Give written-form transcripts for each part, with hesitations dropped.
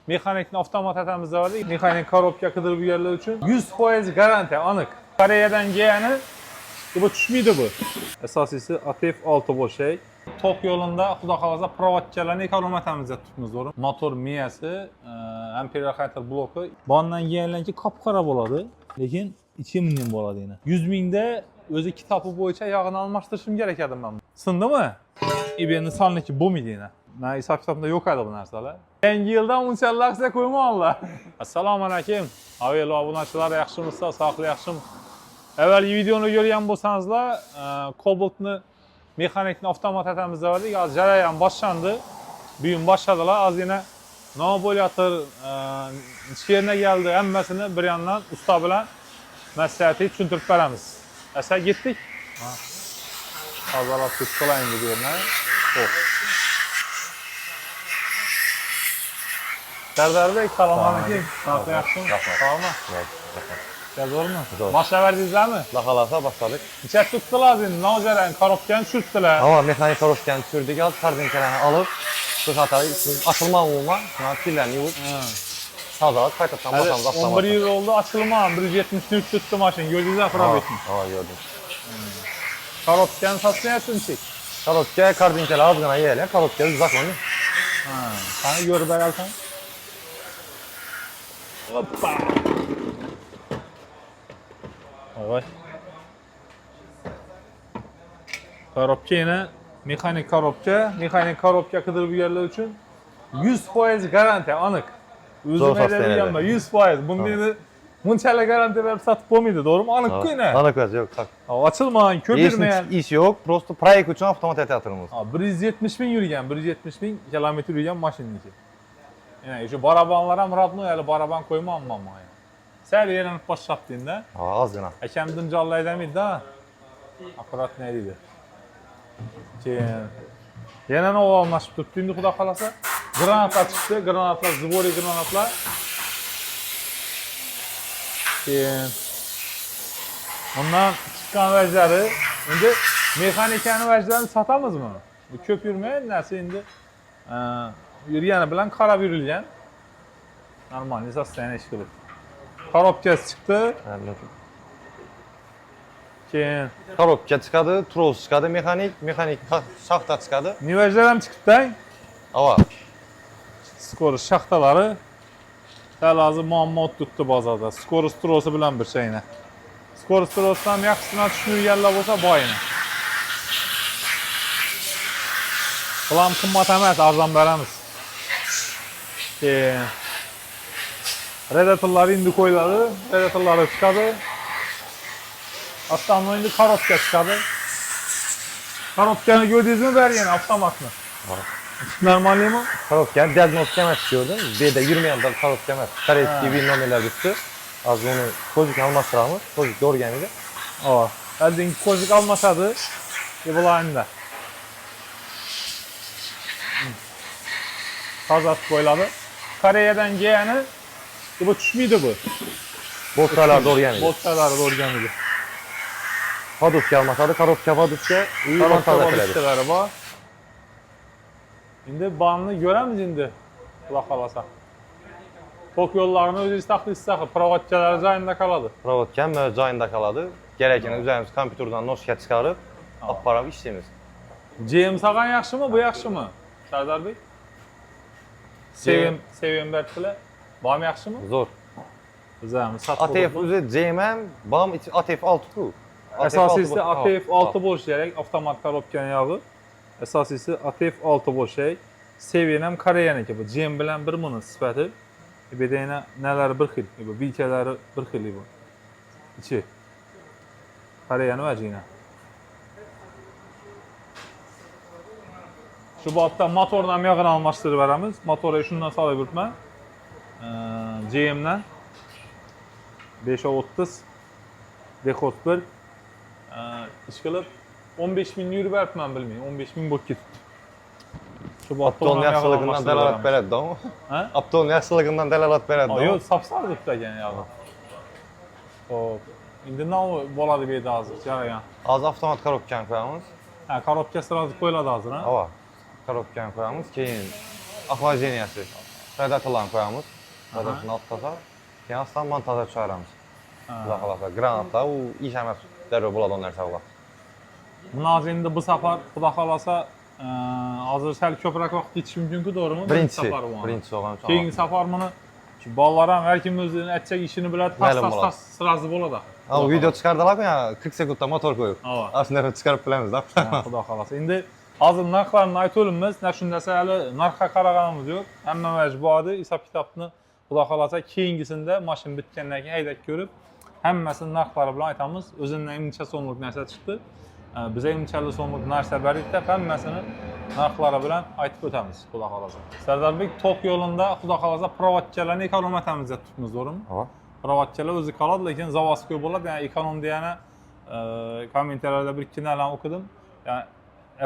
Mexanikni avtomat atamizda var. Mexanik korobka qidirib yurganlar uchun 100% garantiya, aniq. Koreyadan kelgani bu tushmaydi bu. Asosiysi ATF 6 bo'lsak. Tok yo'lida xudo xolasa provodkalarni ekonomatamizda tutibmiz, to'g'ri? Motor miyasi, amperxaytar bloki bundan kelganki qop-qora bo'ladi, lekin 2 ming bo'ladi yana. 100 mingda o'zi kitobi bo'yicha yog'ini almashtirishim kerak edi men. Sindimi? İB'nin sonraki bo'lmaydi yana. Men hisob kitobimda yo'q edi bu narsalar. Yangi yildan unchalar aksiya qo'ymoqlar. Assalomu alaykum. Avvalo obunachilar, yaxshimisiz? Sog'lik, yaxshimi? Avvalgi videoni ko'rgan bo'lsangizlar, Cobalt'ni mexanikni avtomat atamizda var. Hozir jarayon boshlandi. Buyum boshladilar. Ozgina nima bo'layotir, ishga keldi, hammasini bir yandan usta bilan maslahatli tushuntirib beramiz. Asa ketdik. Tozalab tutqilayın bu yerine. Serdar Bey, selamünaleyküm. Nasıl yaxshimi? Sağolma. Doğru mu? Başla verdinizler mi? Lakalasa başladık. İçer tuttular şimdi. Ne olacak? Korobkani tushirdilar. Ama mekanik korobkani tushirdik. Az kardinkalarni alıp kırxatayı açılma olma. Pillerini yuvup tazalab qaytadan masamızda açlamak. 11 yıl oldu açılma. 170'ni tuttu maşin. Gördünüz mü? Aa gördüm. Korobkani satmayapsın çek. Korobka kardinkalar az gana yiyelim. Korobka uzaklanıyor. Sana görüp herhalde. Hoppa. Vay. Korobka yine mexanik korobka qidirib yurganlar uchun 100% garantiya, aniq. O'zim aytadiganman, 100%. Buni bunchalik garantiya berib sotib bo'lmaydi, to'g'rimi? Aniq-ku yine. Aniq yok. Açılmayın, köpürmeyen. İş yok. Prosto proyekt için avtomat yatırımız. 170 bin yürüyen, 170 bin kilometre yürüyen maşiniki. Yani şu barabanlar hem radno yani baraban koymam ama yani. Sen yerini başlattığında. Az gana. Kendim canlı edemiydi ha. Akurat neydi? Yine ne olmuştu? Tuttuğunda kuda kalasa granatlar çıktı. Granatlar, zıvori granatlar. Ondan çıkan vecleri, şimdi mexanikanın veclerini satamız mı? Bu köp yürümeyen neresi şimdi? Yürüyeni bilen kara yürüyen. Normal, esas yani iş kılıp. Korobkası çıktı. Korobka çıkadı, troz çıkadı, mekanik şahta çıkadı. Nivecler hem çıktı. Ava. Skorus şahtaları. Lazım muamma tuttu bazada. Skorus trosu bilen bir şeyine. Skorus trosdan yaxşısına düşmür yerler olsa bayına. Bulam kımmat emas, arzan beremiz. Redatorları indi koyladı. Redatorları çıkadı. Hatta indi korobka çıkadı. Korobkanı gördünüz mü ber yine avtomatını? Normal mi? Korobkanı diagnostik emas gördüm. B'de yürümeyen de korobka emas. Kareski bir nomeler düştü. Az onu kozuk almasıramız. Kozuk doğru gelmedi. Aa. Eldin kozuk almasadı. Bulayında. Kazat koyladı. Koreyadan geleni bu düşmüydü bu. Botkalar doğru gelmedi. Botkalar doğru gelmedi. Paduska almasadı, korobka paduska iyi Korobka mantıklı paduska araba. Şimdi banını göremiz şimdi. Kulak alasa. Tok yollarını özü taxtı, provodkalar cayında kaladı. Provodkan cayında kaladı. Gereken üzerimiz kompüterden noşka çıkarıp aparab işlemiz. GM sağan yaxşı mı, bu yaxşı mı? Serdar Bey? Sevim bertile. Bam yaxşı mı? Zor. Güzel. ATF üzeri CMM, bam ATF 6 ku. Əsasisi ATF 6 bol şeyək, avtomat korobkan yağı. Əsasisi ATF 6 bol şey. Seviyenem Koreyaniki bu. GM bilen bir bunun sifəti. Bir de yine neler bir xil. Bu bilkeleri bir xil bu. İçi. Koreyanı vəcə yine. Şu batda motordan yağını almıştırıb verəmiz. Motoru şundan salıb ürtmə. GM-dən 530 Dekot 1 iş qılıb 15 min yürü verib mən bilməyim. 15 min bok getdi. Şu batda Aptolun yaxşılığından dəlalat verədi də o. Hə? Aptolun yaxşılığından dəlalat verədi də o. Yox, sapsardı tutacaq yağı. Hop. İndi nə boladı beydə hazır, yarayan. Az avtomat korobkan koyamız. Hə, korobka sırası qoyuladı hazır, hə? Ava. Korobkan koyamız. Keyin axlajeniyası. radiatorlarını koyamız. Radiatorun alt taza. Keyin aslan montajga chiqaramiz. Xudo xolasa, granatlar u ish emas. Darrov bo'ladi u narsa ular. Buni hozir endi bu safar Xudo xolasa hozir sal ko'proq vaqt ketishi mumkin-ku, to'g'rimi? Birinchi bo'lgan uchun. Keyingi safar buni bolalar ham har kim o'zining aytgan ishini biladi, tas sirazi bo'ladi. Ha, u video chiqardilar-ku, 40 sekundda motor qo'yib. Shunday chiqarib bilamizda. Xudo xolasa. Endi hozir narxlarni aytolamiz, shundasa hali narxga qaraganimiz yo'q. Hamma majbodi hisob-kitobni Xudo xolasa keyingisida mashina bitgandan keyin haydab ko'rib, hammasini narxlari bilan aytamiz. O'zidan necha so'mlik narsa chiqdi. Biza necha so'mlik narsa berdikda hammasini narxlari bilan aytib o'tamiz, Xudo xolasa. Sardarbek tok yo'lida Xudo xolasa provatchalarni ekonomatamiz deb turibmiz, to'g'rimi? Provatchalar o'zi qoladi, lekin zavodskiy bo'ladi. Ya'ni ekonom degani kommentariyada bir ikki nalarni o'qidim. Ya'ni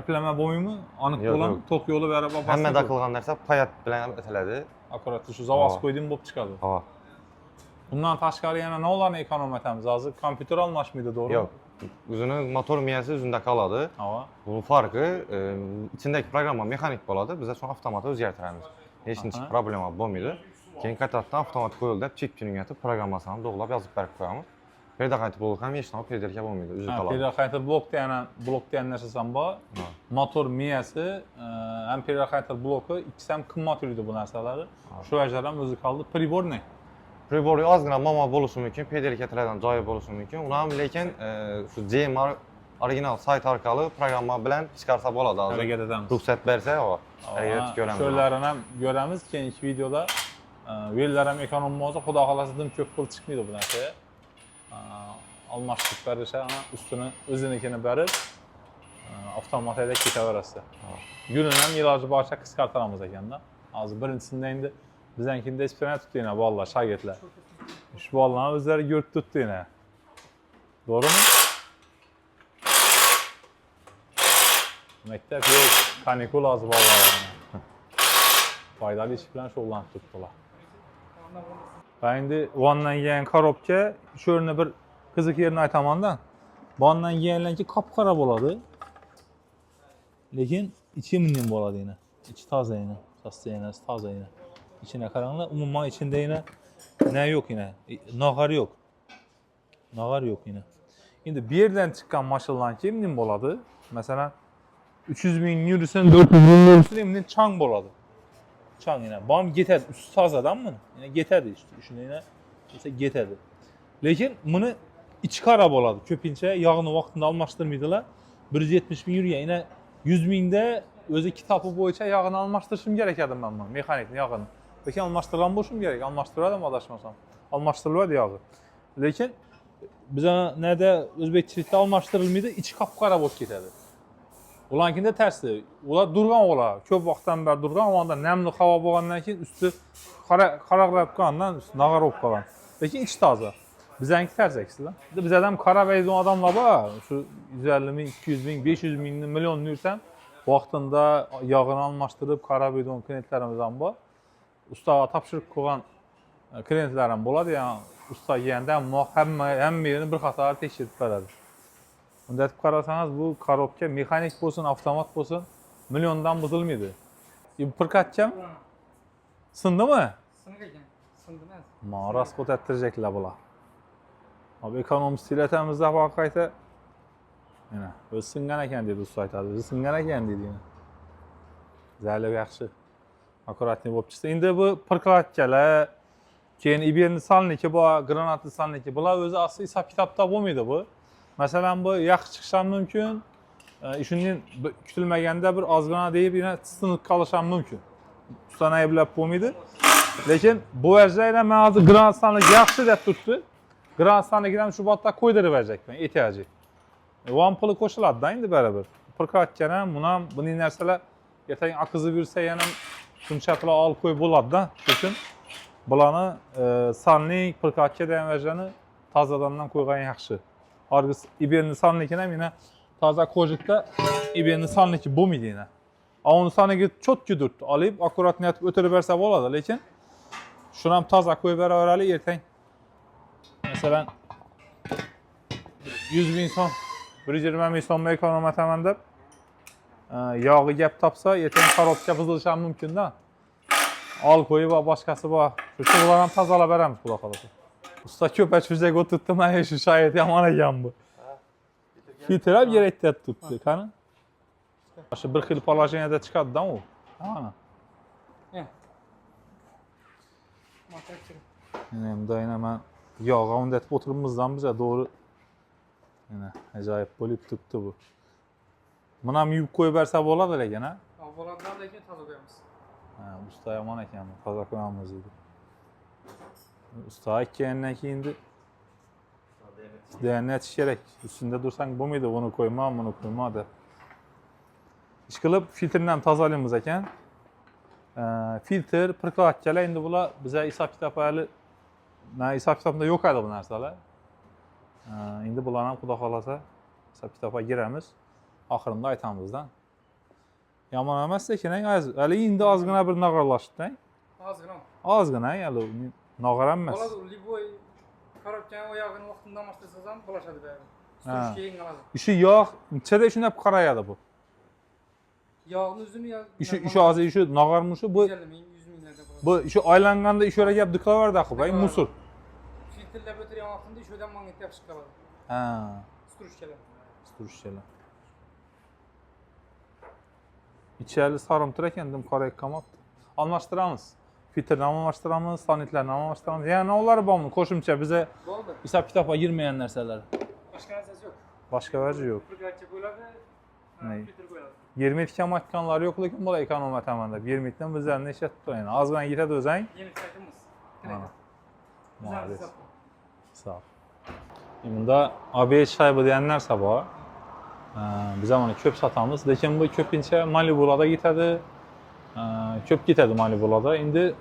aplama bo'lmaymi? Aniq bo'ladi. Tok yo'li berib olib. Hammada qilgan narsa payat bilan ataladi. Akkurat shu zavodskiydan bo'lib chiqadi. Bundan tashqari yana nima ekonomatamiz? Hozir kompyuter almashmaydi, to'g'rimi? Yo'q. O'zini motor miyasi o'zida qoladi. Bu farqi ichindagi programma mexanik bo'ladi. Biz shuni avtomat o'zgartiramiz. Hech qanday problema bo'lmaydi. Keyin qaytadan avtomat qo'yildi, chip tuningatib programmasini to'g'rilab yozib berib qo'yamiz. Predaqayt blok ham hech narsa pedelka bo'lmaydi, o'zi qoladi. Predaqayt blok degan narsasi bor. Motor miyasi ham predaqayt bloki ikkisi ham qimmat yuradi bu narsalari. Shu vajdan ham o'zi qoldi. Priborniy. Pribori ozgina momo bo'lishi mumkin, pedelkalardan joyi bo'lishi mumkin. Uni ham lekin shu JMR original sayt orqali programma bilan chiqarsa bo'ladi hozir. Harakat etamiz. Ruxsat bersa, harakat ko'ramiz. Shularni ham ko'ramiz keyingi videoda. Vellar ham ekonom bo'lsa, xudo xolasa dim ko'p pul chiqmaydi bu narsa. Almashtirib berish, ustini o'zinikini berib, avtomatda ketaverasiz. Yo'lini ham iloji boricha qisqartiramiz ekanda. Hozir birinchisida endi biznikida eksperiment tutdinglar bolalar, shogirdlar. Shu bolalarni o'zlari ko'rib tutdinglar. To'g'rimi? Maktab yo'q, kanikul hozir bolalar. Foydali ish bilan shug'ullanib turibdilar. Va endi vandan kelgan korobka, shu yerni bir qiziq yerini aytaman-da. Vandan kelgandan keyin qop-qora bo'ladi. Lekin ichi mundan bo'ladi yana. Ichi toza yana, sostenasi toza yana. İçine qaranglar, umuman içinde yine ne yok yine, nağar yok. Nağar yok yine. Şimdi bir yerden çıkan maşınlar ki emin boladı. Mesela 300 bin yürüsen 400 bin yürüsen emin çang boladı. Çang yine. Bam getirdi. Üstü tazadan mı? Yine getirdi işte. Düşünün yine. Mesela getirdi. Lekin bunu içi kara boladı. Köpinçe yağını vaktinde almıştırmaydılar. 170 bin yürüye yine 100 binde özü kitabı boyunca yağını almıştırışım gerekedim ben bunu. Mekanikli yağını. Lekin almashtirgan bo'lishim kerak, almashtirdim adashmasam. Almashtiriladi yog'i. Lekin biza nada o'zbekchilikda almashtirilmaydi, ichi qop-qora bo'lib ketadi. Ularnikida tersi. Ular durgan ular, ko'p vaqtdan beri durgan, onda namli havo bo'lgandan keyin usti qaraqlab qolgandan usti nag'ar bo'lib qolgan. Lekin ichi toza. Bizaniki tersi aksida. Bizda ham qora baydan odamlar bor, shu 150 ming, 200 ming, 500 ming, million yursam, vaqtida yog'ini almashtirib qora baydan klientlarimiz ham bor. Ustaga topshirib qo'ygan klientlarim bo'ladi, ya'ni usta kelganda hamma yerini bir qator tekshirib beradi. Unda aytib qarasangiz, bu korobka mexanik bo'lsin, avtomat bo'lsin, milliondan buzilmaydi. Bu prokatcham sindimi? Singan, sindimi? Ma rasxod ettireceklar bular. Abi ekonomist iletimizde qayta yana o'zi singan ekan dedi usta aytadi. O'zi singan ekan deydi yana. Zalib yaxshi. Akkuratni bo'lib chiqsa. Endi bu prokatchalar, keyin iberni salniki bor, granatli salniki. Bular o'zi asli hisob-kitobda bo'lmaydi bu. Masalan, bu yaxshi chiqishi ham mumkin. Shundan kutilmaganda bir ozgina deyib, yana sinib qolishi ham mumkin. Ustani ayblab bo'lmaydi. Lekin bu vajda men hozir granat salniki yaxshi deb turibdi. Granat salnikidan shu botda qo'ydirib berajakman, ehtiyoji. Van puli qo'shiladi-da endi baribir. Prokatchani ham, buni ham buning narsalar ertaga aqizib yursa yana shunchaqalar olib qo'yib bo'ladi-da. Shuning uchun bularni salnik, prokatcha degan vajani tozadandan qo'ygan yaxshi. Hozir iberni salnikini ham yana toza kojikda iberni salniki bo'lmaydi yana. Uni salniki cho'tki durtdi. Olib, akkuratni yetib o'tirib bersa bo'ladi, lekin shuni ham toza qo'yib beraveraylik ertaga. Masalan 100 ming so'm, 120 ming so'mga ekonomataman deb yog'i gap topsa, ertaga korobka buzilishi ham mumkin-da. Alkoyu va boshqasi bor. Shu ularni ham tozalab beramiz, xudo xolasa. Usta ko'pach yuzaga o'tirdi, mana shu shayet yomon ekan bu. Filtr ham yerakda tutdi, qani? Shu bir xil положенияda chiqadi-da u. Mana. Motor Endi doina men yog'ga undatib o'tiribmizdan biz to'g'ri. Mana ajoyib bo'lib turibdi bu. Buni ham yuvib qo'yib bersa bo'ladi lekin, ha? Avvaldan lekin toza qo'yamiz. Ha, usta yomon ekan, toza qo'yamiz dedi. Usta aytgandan keyin deyanish kerak. Ustida dursang bo'lmaydi, buni qo'yma, buni qo'yma deb. Ishqilib filtrni ham tozalaymiz ekan. Filtr, prokladkalar endi bular bizga hisob kitobali, men hisob kitobda yo'q edi bu narsalar. Endi bularni ham xudo xolasa hisob kitobga giramiz. Oxirinda aytamizdan. Yomon emas lekin hali endi ozgina bir nog'orlashdi. Ozgina. Ozgina, hali nog'or emas. Bo'ladi, liboy qarabgan oyog'ini vaqtida mashlasangiz ham bo'lashadi bari. Surishga eng oladi. Shu yog' ichida shunday qarayadi bu. Yog'ni o'zini Shu hozir shu nog'ormi shu bu 100 minglarda bo'ladi. bu shu aylanganda ishora gap diklaverda qilib, musor. Filtrlab o'tirgan vaqtida sho'dan magnit chiqib qoladi. Ha, Surishchalar. surishchalar. İçeri sarım tur ekandim qarayib qolmabdi. Almashtiramiz. Filtrni almashtiramiz, sanitlarni almashtiramiz. Yana ular bormi? Qo'shimcha biza Bo'ldi. hisob kitobga girmagan narsalar. Boshqa narsasi yo'q. Boshqa vaji yo'q. Prokladka qo'yiladi. Filtr qo'yiladi. 20 kam aytganlar yo'q, lekin bular ekonomiya tomonidan 20 dan bizlarni ishlatib turaylik. Ozgina yetadi o'zang. Yeni saytimiz. Молодец. Sağ ol. Bunda ABS shaybi degan narsa bor. Biz ham uni ko'p sotamiz, lekin bu ko'pincha Malibularda ketadi. Ko'p ketadi Malibularda. Endi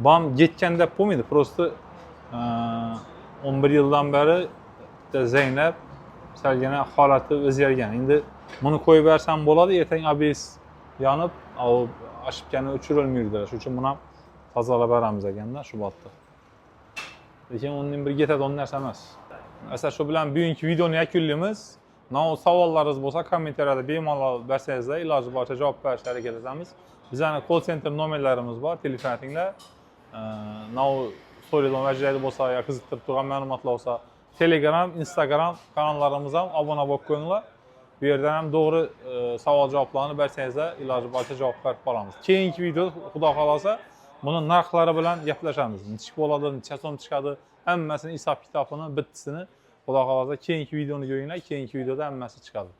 bam ketgan deb bo'lmaydi. Prosta 11 yildan beri Zeynep salgina holati o'zgargan. Endi buni qo'yib bersam bo'ladi, ertaga ABS yonib, ashibgani o'chirilmaydi. Shuning uchun buni ham tozalab beramiz ekanda shu botda. Lekin undan bir ketadi o'n narsa emas. Asal shu bilan bugungi videoni yakunlaymiz. Savollaringiz bo'lsa kommentariyada bemalol bersangizlar, iloji boricha javob berishga harakat etamiz. Bizning call center nomerlarimiz bor, telefon qiling. So'raydigan vajiyat bo'lsa yoki qiziqtirib turgan ma'lumotlar bo'lsa, Telegram, Instagram kanallarimiz ham obuna bo'lib qo'yinglar. Bu yerdan ham to'g'ri savol-javoblarni bersangizlar, iloji boricha javob berib qolamiz. Keyingi videoda xudo xolasa buni narxlari bilan gaplashamiz. Necha bo'ladi, necha so'm chiqadi, hammasini hisob kitobini, bittisini xudo xolasa keyingi videoni ko'ringlar, keyingi videoda hammasi chiqadi.